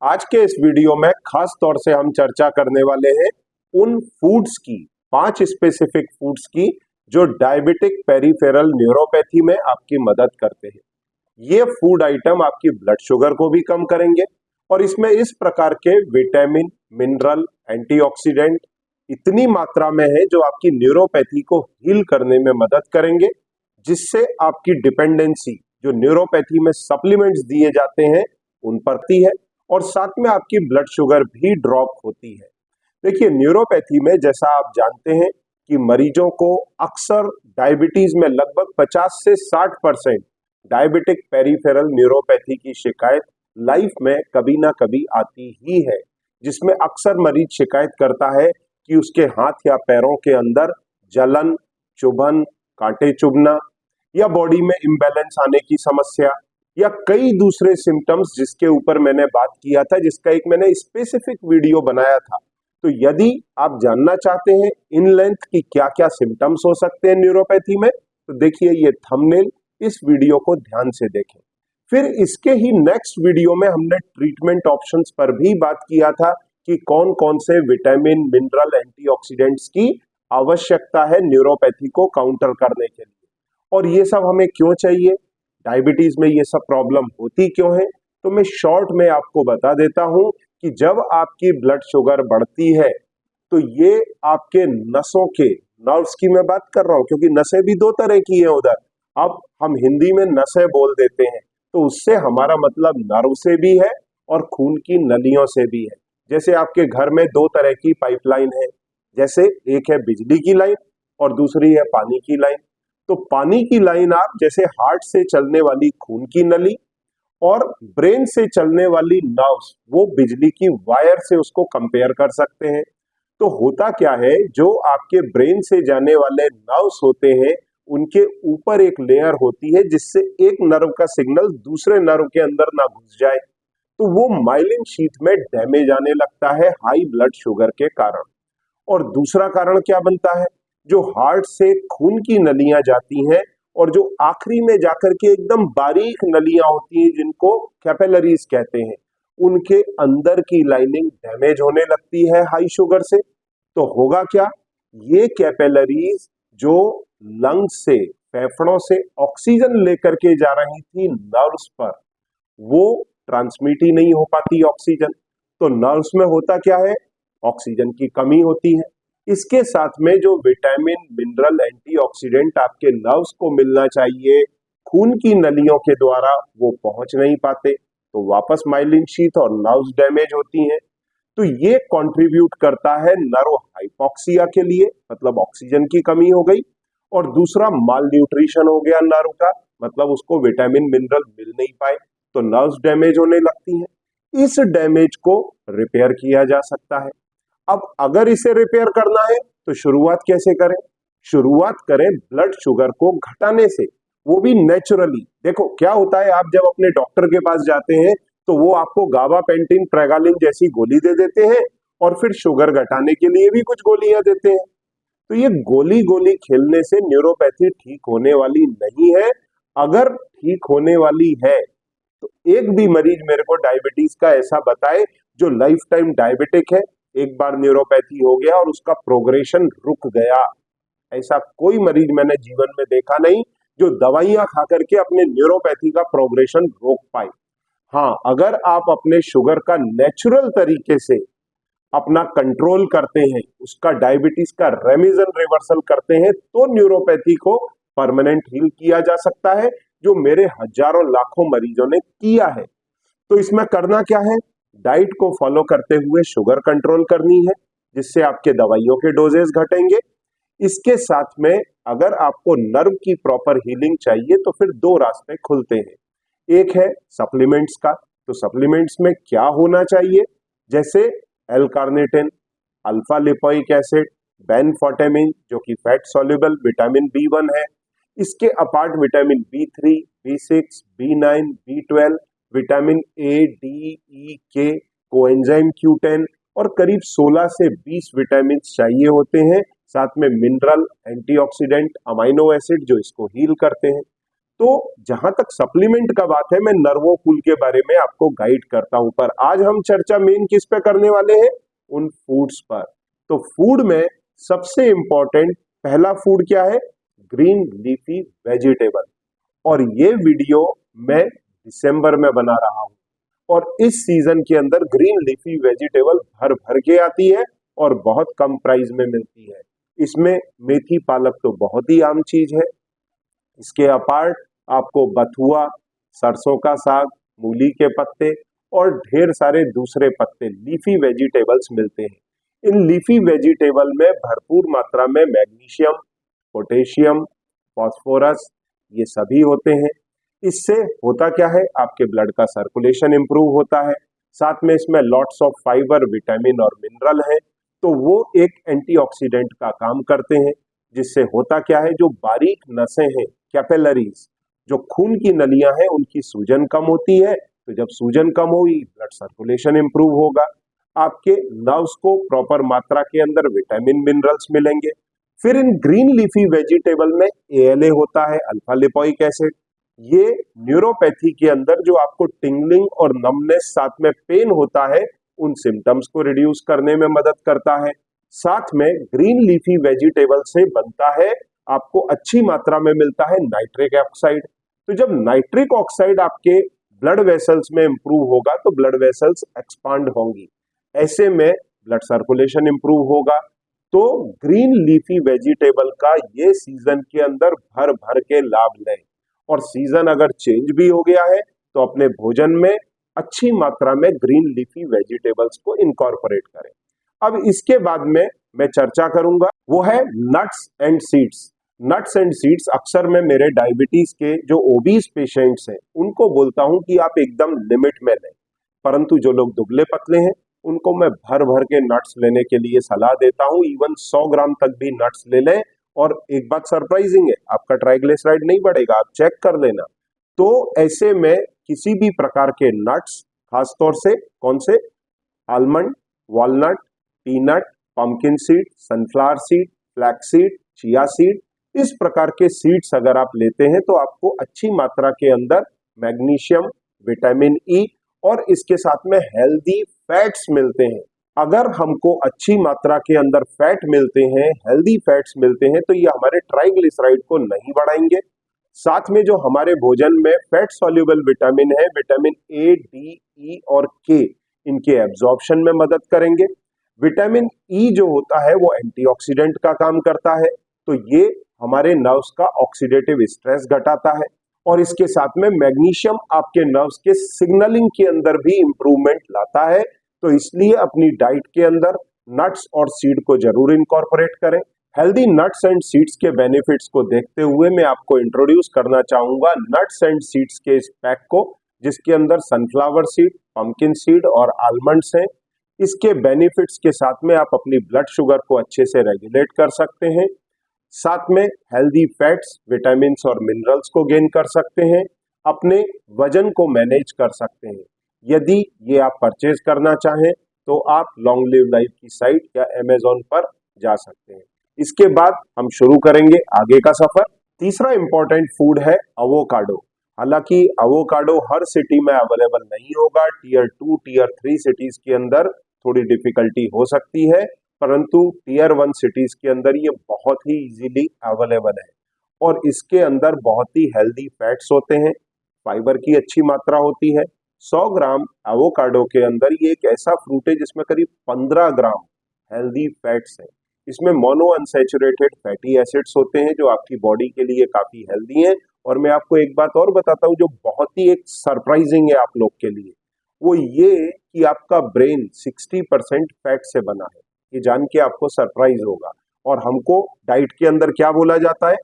आज के इस वीडियो में खास तौर से हम चर्चा करने वाले हैं उन फूड्स की, 5 स्पेसिफिक फूड्स की जो डायबिटिक पेरिफेरल न्यूरोपैथी में आपकी मदद करते हैं। ये फूड आइटम आपकी ब्लड शुगर को भी कम करेंगे और इसमें इस प्रकार के विटामिन, मिनरल, एंटीऑक्सीडेंट इतनी मात्रा में है जो आपकी न्यूरोपैथी को हील करने में मदद करेंगे, जिससे आपकी डिपेंडेंसी जो न्यूरोपैथी में सप्लीमेंट्स दिए जाते हैं उन पर होती है और साथ में आपकी ब्लड शुगर भी ड्रॉप होती है। देखिए, न्यूरोपैथी में जैसा आप जानते हैं कि मरीजों को अक्सर डायबिटीज में लगभग 50 से 60% डायबिटिक पेरिफेरल न्यूरोपैथी की शिकायत लाइफ में कभी ना कभी आती ही है, जिसमें अक्सर मरीज शिकायत करता है कि उसके हाथ या पैरों के अंदर जलन, चुभन, कांटे चुभना या बॉडी में इम्बैलेंस आने की समस्या या कई दूसरे सिम्टम्स जिसके ऊपर मैंने बात किया था, जिसका एक मैंने स्पेसिफिक वीडियो बनाया था। तो यदि आप जानना चाहते हैं इन लेंथ की क्या क्या सिम्टम्स हो सकते हैं न्यूरोपैथी में, तो देखिए ये थंबनेल, इस वीडियो को ध्यान से देखें। फिर इसके ही नेक्स्ट वीडियो में हमने ट्रीटमेंट ऑप्शंस पर भी बात किया था कि कौन कौन से विटामिन, मिनरल, एंटीऑक्सीडेंट्स की आवश्यकता है न्यूरोपैथी को काउंटर करने के लिए, और ये सब हमें क्यों चाहिए, डायबिटीज में ये सब प्रॉब्लम होती क्यों है। तो मैं शॉर्ट में आपको बता देता हूं कि जब आपकी ब्लड शुगर बढ़ती है तो ये आपके नसों के, नर्व्स की मैं बात कर रहा हूं क्योंकि नसें भी दो तरह की हैं उधर, अब हम हिंदी में नसें बोल देते हैं तो उससे हमारा मतलब नर्व से भी है और खून की नलियों से भी है। जैसे आपके घर में दो तरह की पाइपलाइन है, जैसे एक है बिजली की लाइन और दूसरी है पानी की लाइन। तो पानी की लाइन आप जैसे हार्ट से चलने वाली खून की नली और ब्रेन से चलने वाली नर्व्स, वो बिजली की वायर से उसको कंपेयर कर सकते हैं। तो होता क्या है, जो आपके ब्रेन से जाने वाले नर्व्स होते हैं उनके ऊपर एक लेयर होती है जिससे एक नर्व का सिग्नल दूसरे नर्व के अंदर ना घुस जाए, तो वो माइलिन शीथ में डैमेज आने लगता है हाई ब्लड शुगर के कारण। और दूसरा कारण क्या बनता है, जो हार्ट से खून की नलियां जाती हैं और जो आखिरी में जाकर के एकदम बारीक नलियां होती हैं जिनको कैपिलरीज कहते हैं, उनके अंदर की लाइनिंग डैमेज होने लगती है हाई शुगर से। तो होगा क्या, ये कैपिलरीज जो लंग्स से, फेफड़ों से ऑक्सीजन लेकर के जा रही थी नर्व्स पर, वो ट्रांसमिट ही नहीं हो पाती ऑक्सीजन। तो नर्व्स में होता क्या है, ऑक्सीजन की कमी होती है। इसके साथ में जो विटामिन, मिनरल, एंटीऑक्सीडेंट आपके नर्व्स को मिलना चाहिए खून की नलियों के द्वारा, वो पहुंच नहीं पाते, तो वापस माइलिन शीथ और नर्व्स डैमेज होती हैं। तो ये कंट्रीब्यूट करता है नर्व हाइपोक्सिया के लिए, मतलब ऑक्सीजन की कमी हो गई, और दूसरा माल न्यूट्रिशन हो गया नर्व का, मतलब उसको विटामिन, मिनरल मिल नहीं पाए, तो नर्व्स डैमेज होने लगती हैं। इस डैमेज को रिपेयर किया जा सकता है। अब अगर इसे रिपेयर करना है तो शुरुआत कैसे करें, शुरुआत करें ब्लड शुगर को घटाने से, वो भी नेचुरली। देखो क्या होता है, आप जब अपने डॉक्टर के पास जाते हैं तो वो आपको गाबापेंटिन, प्रेगालिन जैसी गोली दे देते हैं और फिर शुगर घटाने के लिए भी कुछ गोलियां देते हैं। तो ये गोली गोली खेलने से न्यूरोपैथी ठीक होने वाली नहीं है। अगर ठीक होने वाली है तो एक भी मरीज मेरे को डायबिटीज का ऐसा बताए जो लाइफ टाइम डायबिटिक है, एक बार न्यूरोपैथी हो गया और उसका प्रोग्रेशन रुक गया, ऐसा कोई मरीज मैंने जीवन में देखा नहीं जो दवाइयां खा करके अपने न्यूरोपैथी का प्रोग्रेशन रोक पाए। हाँ, अगर आप अपने शुगर का नेचुरल तरीके से अपना कंट्रोल करते हैं, उसका डायबिटीज का रेमिजन रिवर्सल करते हैं, तो न्यूरोपैथी को परमानेंट हील किया जा सकता है, जो मेरे हजारों लाखों मरीजों ने किया है। तो इसमें करना क्या है, डाइट को फॉलो करते हुए शुगर कंट्रोल करनी है, जिससे आपके दवाइयों के डोजेस घटेंगे। इसके साथ में अगर आपको नर्व की प्रॉपर हीलिंग चाहिए तो फिर दो रास्ते खुलते हैं। एक है सप्लीमेंट्स का, तो सप्लीमेंट्स में क्या होना चाहिए, जैसे L carnitine, alpha lipoic acid, benfotiamine जो कि फैट सॉल्युबल विटामिन B1 है, इसके apart vitamin B3, B6, B9, B12, vitamin A, D, E, K, coenzyme Q10 और करीब 16 से 20 विटामिन चाहिए होते हैं, साथ में मिनरल, एंटीऑक्सीडेंट, अमाइनो एसिड जो इसको हील करते हैं। तो जहां तक सप्लीमेंट का बात है, मैं नर्वोकूल के बारे में आपको गाइड करता हूं, पर आज हम चर्चा मेन किस पे करने वाले हैं, उन फूड्स पर। तो फूड में सबसे इंपॉर्टेंट पहला फूड क्या है, ग्रीन लीफी वेजिटेबल। और ये वीडियो मैं दिसंबर में बना रहा हूं, और इस सीजन के अंदर ग्रीन लीफी वेजिटेबल भर भर के आती है और बहुत कम प्राइस में मिलती है। इसमें मेथी पालक तो बहुत ही आम चीज है, इसके अपार्ट आपको बथुआ, सरसों का साग, मूली के पत्ते और ढेर सारे दूसरे पत्ते लीफी वेजिटेबल्स मिलते हैं। इन लीफी वेजिटेबल में भरपूर मात्रा में मैग्नीशियम, पोटेशियम, फास्फोरस ये सभी होते हैं। इससे होता क्या है, आपके ब्लड का सर्कुलेशन इंप्रूव होता है। साथ में इसमें लॉट्स ऑफ फाइबर, विटामिन और मिनरल है, तो वो एक एंटीऑक्सीडेंट का काम करते हैं। जिससे होता क्या है, जो बारीक नसें हैं, कैपिलरीज, जो खून की नलियां हैं, उनकी सूजन कम होती है। तो जब सूजन कम होगी, ब्लड सर्कुलेशन इंप्रूव होगा, आपके नर्व्स को प्रॉपर मात्रा के अंदर विटामिन मिनरल्स मिलेंगे। फिर इन ग्रीन लीफी वेजिटेबल में एएलए होता है, अल्फा लिपोइक एसिड। ये न्यूरोपैथी के अंदर जो आपको टिंगलिंग और नमनेस साथ में पेन होता है, उन सिम्टम्स को रिड्यूस करने में मदद करता है। साथ में ग्रीन लीफी वेजिटेबल से बनता है, आपको अच्छी मात्रा में मिलता है नाइट्रिक ऑक्साइड। तो जब नाइट्रिक ऑक्साइड आपके ब्लड वेसल्स में इंप्रूव होगा, तो ब्लड वेसल्स एक्सपांड होंगी, ऐसे में ब्लड सर्कुलेशन इंप्रूव होगा। तो ग्रीन लीफी वेजिटेबल का ये सीजन के अंदर भर भर के लाभ लें। और सीजन अगर चेंज भी हो गया है, तो अपने भोजन में अच्छी मात्रा में ग्रीन लीफी वेजिटेबल्स को इनकॉर्पोरेट करें। अब इसके बाद में मैं चर्चा करूंगा, वो है nuts and seeds. Nuts and seeds अक्सर मैं मेरे डायबिटीज के जो ओबीज पेशेंट्स हैं, उनको बोलता हूं कि आप एकदम लिमिट में लें। परंतु जो लोग दुबले पतले हैं, उनको मैं भर भर के नट्स लेने के लिए सलाह देता हूं। इवन 100 ग्राम तक भी नट्स ले लें। और एक बात सरप्राइजिंग है, आपका ट्राइग्लिसराइड नहीं बढ़ेगा, आप चेक कर लेना। तो ऐसे में किसी भी प्रकार के नट्स, खासतौर से कौन से, almond, walnut, peanut, pumpkin seed, sunflower seed, flax seed, chia seed, इस प्रकार के सीड्स अगर आप लेते हैं, तो आपको अच्छी मात्रा के अंदर मैग्नीशियम, विटामिन ई और इसके साथ में हेल्दी फैट्स मिलते हैं। अगर हमको अच्छी मात्रा के अंदर फैट मिलते हैं, हेल्दी फैट्स मिलते हैं, तो ये हमारे ट्राइग्लिसराइड को नहीं बढ़ाएंगे। साथ में जो हमारे भोजन में फैट सॉल्युबल विटामिन है, विटामिन ए, डी, ई और के, इनके एब्जॉर्प्शन में मदद करेंगे। विटामिन ई जो होता है, वो एंटीऑक्सीडेंट का काम करता है, तो ये हमारे नर्व्स का ऑक्सीडेटिव स्ट्रेस घटाता है। और इसके साथ में मैग्नीशियम आपके नर्व्स के सिग्नलिंग के अंदर भी इंप्रूवमेंट लाता है। तो इसलिए अपनी डाइट के अंदर नट्स और सीड को जरूर इनकॉर्पोरेट करें। हेल्दी नट्स एंड सीड्स के बेनिफिट्स को देखते हुए मैं आपको इंट्रोड्यूस करना चाहूंगा नट्स एंड सीड्स के इस पैक को, जिसके अंदर सनफ्लावर सीड, पंपकिन सीड और आलमंड्स हैं। इसके बेनिफिट्स के साथ में आप अपनी ब्लड शुगर को अच्छे से रेगुलेट कर सकते हैं। साथ में हेल्दी फैट्स, विटामिन्स और मिनरल्स को गेन कर सकते हैं। अपने वजन को मैनेज कर सकते हैं। यदि ये आप परचेज करना चाहें, तो आप लॉन्ग लिव लाइफ की साइट या अमेजोन पर जा सकते हैं। इसके बाद हम शुरू करेंगे आगे का सफर। तीसरा इंपॉर्टेंट फूड है अवोकाडो। हालांकि अवोकाडो हर सिटी में अवेलेबल नहीं होगा, टीयर 2, टीयर 3 सिटीज के अंदर थोड़ी डिफिकल्टी हो सकती है, परंतु टीयर 1 सिटीज के अंदर ये बहुत ही इजीली अवेलेबल है। और इसके अंदर बहुत ही हेल्दी फैट्स होते हैं, फाइबर की अच्छी मात्रा होती है। 100 ग्राम एवोकाडो के अंदर ये एक ऐसा फ्रूट है जिसमें करीब 15 ग्राम हेल्दी फैट्स हैं। इसमें मोनो अनसैचुरेटेड फैटी एसिड्स होते हैं, जो आपकी बॉडी के लिए काफी हेल्दी हैं। और मैं आपको एक बात और बताता हूँ, जो बहुत ही एक सरप्राइजिंग है आप लोग के लिए, वो ये कि आपका ब्रेन 60% फैट से बना है। ये जान के आपको सरप्राइज होगा। और हमको डाइट के अंदर क्या बोला जाता है,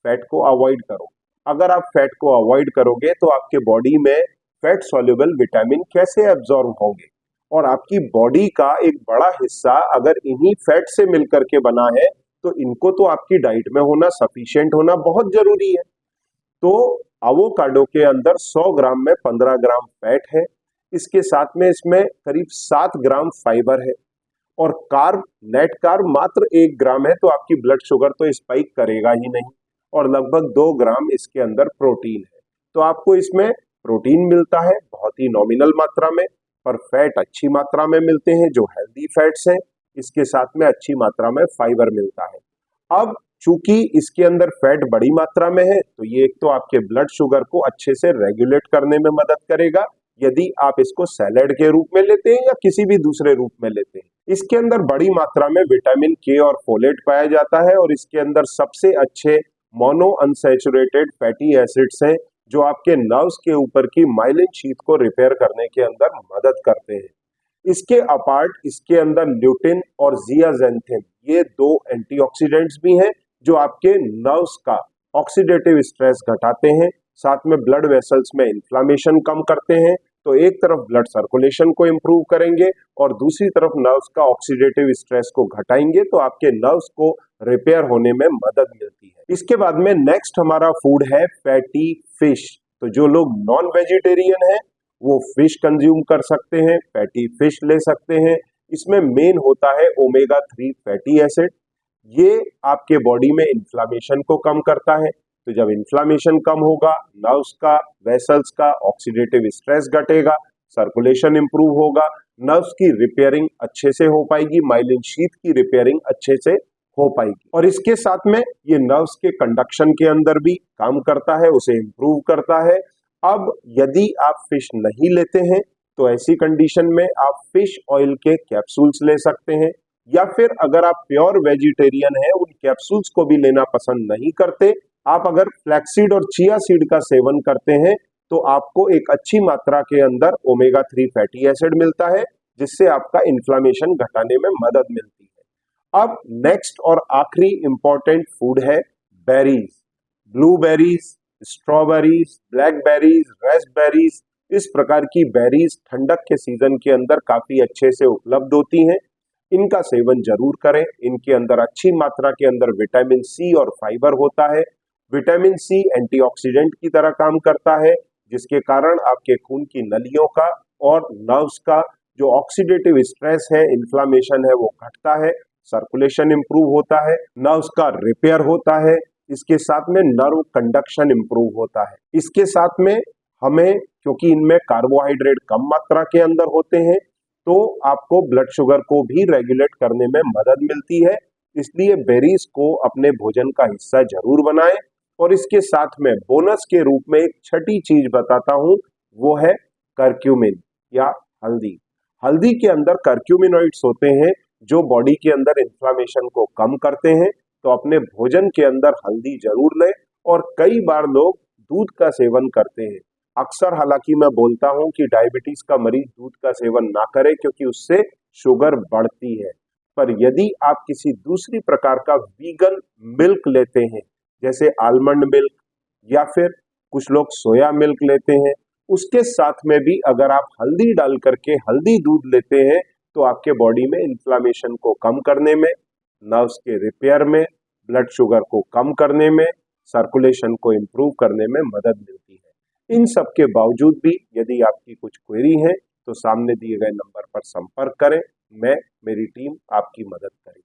फैट को अवॉइड करो। अगर आप फैट को अवॉइड करोगे, तो आपके बॉडी में फैट सॉल्युबल विटामिन कैसे एब्जॉर्ब होंगे। और आपकी बॉडी का एक बड़ा हिस्सा अगर इन्हीं फैट से मिलकर के बना है, तो इनको तो आपकी डाइट में होना, सफिशिएंट होना बहुत जरूरी है। तो अवोकाडो के अंदर 100 ग्राम में 15 ग्राम फैट है। इसके साथ में इसमें करीब 7 ग्राम फाइबर है। और कार्ब, नेट कार्ब मात्र 1 ग्राम है, तो आपकी ब्लड शुगर तो स्पाइक करेगा ही नहीं। और लगभग 2 ग्राम इसके अंदर प्रोटीन है। तो आपको इसमें प्रोटीन मिलता है बहुत ही नॉमिनल मात्रा में, पर फैट अच्छी मात्रा में मिलते हैं जो हेल्दी फैट्स हैं। इसके साथ में अच्छी मात्रा में फाइबर मिलता है। अब चूंकि इसके अंदर फैट बड़ी मात्रा में है, तो ये एक तो आपके ब्लड शुगर को अच्छे से रेगुलेट करने में मदद करेगा यदि आप इसको सैलेड के रूप में लेते हैं या किसी भी दूसरे रूप में लेते हैं। इसके अंदर बड़ी मात्रा में विटामिन के और फोलेट पाया जाता है और इसके अंदर सबसे अच्छे मोनो अनसैचुरेटेड फैटी एसिड्स हैं जो आपके नर्व्स के ऊपर की माइलिन शीथ को रिपेयर करने के अंदर मदद करते हैं। इसके अपार्ट इसके अंदर ल्यूटिन और जियाजेंथिन ये 2 एंटीऑक्सीडेंट्स भी हैं जो आपके नर्व्स का ऑक्सीडेटिव स्ट्रेस घटाते हैं, साथ में ब्लड वेसल्स में इन्फ्लामेशन कम करते हैं। तो एक तरफ ब्लड सर्कुलेशन को इम्प्रूव करेंगे और दूसरी तरफ नर्व्स का ऑक्सीडेटिव स्ट्रेस को घटाएंगे, तो आपके नर्व्स को रिपेयर होने में मदद मिलती है। इसके बाद में नेक्स्ट हमारा फूड है फैटी फिश। तो जो लोग नॉन वेजिटेरियन है वो फिश कंज्यूम कर सकते हैं, फैटी फिश ले सकते हैं। इसमें मेन होता है ओमेगा 3 फैटी एसिड। ये आपके बॉडी में इन्फ्लामेशन को कम करता है। तो जब इन्फ्लामेशन कम होगा, नर्व्स का, वेसल्स का ऑक्सीडेटिव स्ट्रेस घटेगा, सर्कुलेशन इंप्रूव होगा, नर्व्स की रिपेयरिंग अच्छे से हो पाएगी, माइलिन शीथ की रिपेयरिंग अच्छे से हो पाएगी। और इसके साथ में ये नर्व्स के कंडक्शन के अंदर भी काम करता है, उसे इंप्रूव करता है। अब यदि आप फिश नहीं लेते हैं तो ऐसी कंडीशन में आप फिश ऑयल के कैप्सूल्स ले सकते हैं, या फिर अगर आप प्योर वेजिटेरियन हैं, उन कैप्सूल्स को भी लेना पसंद नहीं करते, आप अगर फ्लैक्सीड और चिया सीड का सेवन करते हैं तो आपको एक अच्छी मात्रा के अंदर ओमेगा 3 फैटी एसिड मिलता है जिससे आपका इन्फ्लामेशन घटाने में मदद मिलती है। अब नेक्स्ट और आखिरी इंपॉर्टेंट फूड है berries, blueberries, strawberries, blackberries, raspberries. इस प्रकार की बेरीज ठंडक के सीजन के अंदर काफी अच्छे से उपलब्ध होती हैं। इनका सेवन जरूर करें। इनके अंदर अच्छी मात्रा के अंदर विटामिन सी और फाइबर होता है। विटामिन सी एंटीऑक्सीडेंट की तरह काम करता है जिसके कारण आपके खून की नलियों का और नर्व्स का जो ऑक्सीडेटिव स्ट्रेस है, इन्फ्लामेशन है, वो घटता है, सर्कुलेशन इंप्रूव होता है, नर्व्स का रिपेयर होता है। इसके साथ में नर्व कंडक्शन इंप्रूव होता है। इसके साथ में हमें, क्योंकि इनमें कार्बोहाइड्रेट कम मात्रा के अंदर होते हैं, तो आपको ब्लड शुगर को भी रेगुलेट करने में मदद मिलती है। इसलिए बेरीज को अपने भोजन का हिस्सा जरूर बनाएं। और इसके साथ में बोनस के रूप में एक छठी चीज बताता हूं, वो है करक्यूमिन या हल्दी। हल्दी के अंदर करक्यूमिनॉइड्स होते हैं जो बॉडी के अंदर इन्फ्लामेशन को कम करते हैं। तो अपने भोजन के अंदर हल्दी जरूर लें। और कई बार लोग दूध का सेवन करते हैं। अक्सर हालांकि मैं बोलता हूं कि डायबिटीज का मरीज दूध का सेवन ना करे क्योंकि उससे शुगर बढ़ती है। पर यदि आप किसी दूसरी प्रकार का वीगन मिल्क लेते हैं, जैसे आलमंड मिल्क या फिर कुछ लोग सोया मिल्क लेते हैं, उसके साथ में भी अगर आप हल्दी डाल करके हल्दी दूध लेते हैं तो आपके बॉडी में इन्फ्लामेशन को कम करने में, नर्व्स के रिपेयर में, ब्लड शुगर को कम करने में, सर्कुलेशन को इम्प्रूव करने में मदद मिलती है। इन सब के बावजूद भी यदि आपकी कुछ क्वेरी है तो सामने दिए गए नंबर पर संपर्क करें। मेरी टीम आपकी मदद करेगी।